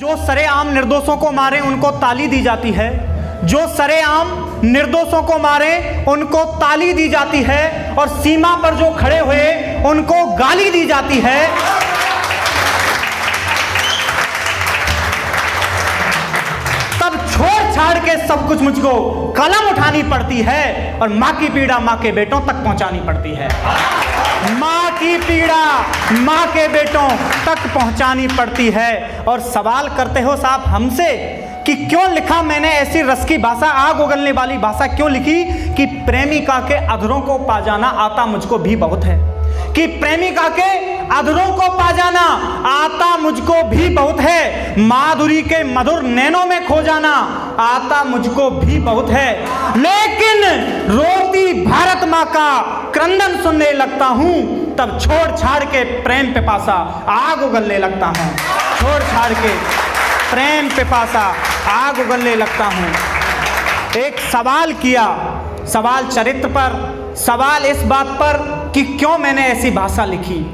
जो सरेआम निर्दोषों को मारे उनको ताली दी जाती है, जो सरेआम निर्दोषों को मारे उनको ताली दी जाती है, और सीमा पर जो खड़े हुए उनको गाली दी जाती है। तब छोड़ छाड़ के सब कुछ मुझको कलम उठानी पड़ती है और मां की पीड़ा मां के बेटों तक पहुंचानी पड़ती है। मां की पीड़ा मां के बेटों तक पहुंचानी पड़ती है। और सवाल करते हो साहब हमसे कि क्यों लिखा मैंने ऐसी रस की भाषा, आग उगलने वाली भाषा क्यों लिखी कि प्रेमिका के अधरों को पा जाना आता मुझको भी बहुत है, कि प्रेमिका के अधरों को पा जाना आता मुझको भी बहुत है, माधुरी के मधुर नैनों में खो जाना आता मुझको भी बहुत है। लेकिन रोती भारत माँ का क्रंदन सुनने लगता हूं, तब छोड़ छाड़ के प्रेम पिपासा आग उगलने लगता हूं, छोड़ छाड़ के प्रेम पिपासा आग उगलने लगता हूं। एक सवाल किया, सवाल चरित्र पर, सवाल इस बात पर कि क्यों मैंने ऐसी भाषा लिखी।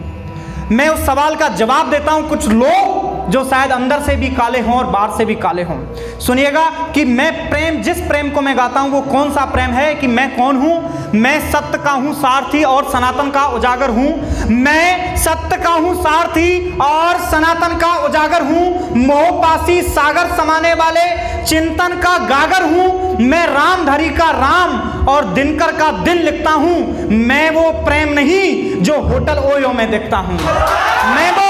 मैं उस सवाल का जवाब देता हूं कुछ लोग जो शायद अंदर से भी काले हों और बाहर से भी काले हों। सुनिएगा कि मैं प्रेम, जिस प्रेम को मैं गाता हूं वो कौन सा प्रेम है, कि मैं कौन हूं। मैं सत्य का हूं सारथी और सनातन का उजागर हूं। मैं सत्य का हूं सारथी और सनातन का उजागर हूं। मोहपासी सागर समाने वाले चिंतन का गागर हूं। मैं रामधरी का राम और दिनकर का दिन लिखता हूं। मैं वो प्रेम नहीं जो होटल ओयो में देखता हूं। मैं वो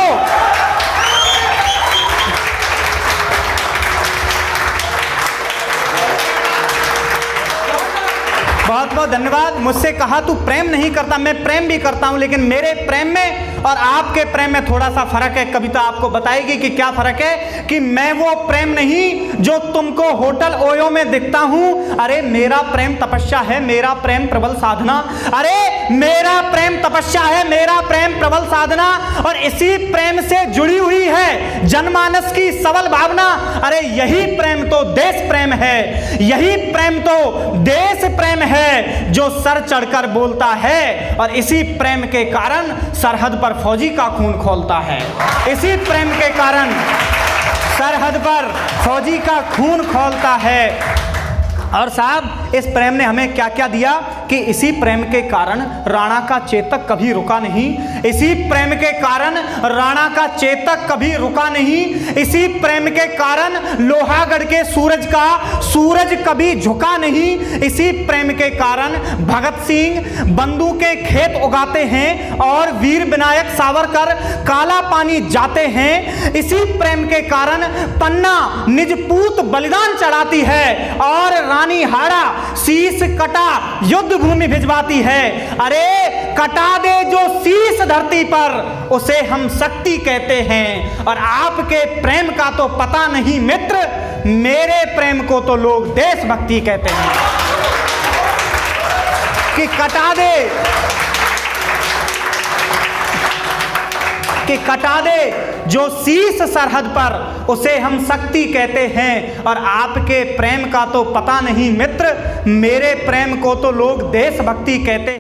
बहुत बहुत धन्यवाद। मुझसे कहा तू प्रेम नहीं करता, मैं प्रेम भी करता हूं, लेकिन मेरे प्रेम में और आपके प्रेम में थोड़ा सा फर्क है। कविता आपको बताएगी कि क्या फर्क है, कि मैं वो प्रेम नहीं जो तुमको होटल ओयो में दिखता हूं। अरे मेरा प्रेम तपस्या है, मेरा प्रेम प्रबल साधना। अरे मेरा प्रेम तपस्या है, मेरा प्रेम प्रबल साधना, और इसी प्रेम से जुड़ी हुई है जनमानस की सबल भावना। अरे यही प्रेम तो देश प्रेम है, यही प्रेम तो देश प्रेम है जो सर चढ़कर बोलता है, और इसी प्रेम के कारण सरहद पर फौजी का खून खौलता है। इसी प्रेम के कारण सरहद पर फौजी का खून खौलता है। और साहब इस प्रेम ने हमें क्या क्या दिया, कि इसी प्रेम के कारण राणा का चेतक कभी रुका नहीं। इसी प्रेम के कारण राणा का चेतक कभी रुका नहीं। इसी प्रेम के कारण लोहागढ़ के सूरज कभी झुका नहीं। इसी प्रेम के कारण भगत सिंह बंदूकें खेत उगाते हैं और वीर विनायक सावरकर काला पानी जाते हैं। इसी प्रेम के कारण पन्ना निज पूत बलिदान चढ़ाती है और रानी हाड़ा शीश कटा युद्ध भूमि भिजवाती है। अरे कटा दे जो शीश धरती पर, उसे हम शक्ति कहते हैं। और आपके प्रेम का तो पता नहीं मित्र, मेरे प्रेम को तो लोग देशभक्ति कहते हैं। कि कटा दे, कि कटा दे जो शीश सरहद पर, उसे हम शक्ति कहते हैं। और आपके प्रेम का तो पता नहीं मित्र, मेरे प्रेम को तो लोग देशभक्ति कहते हैं।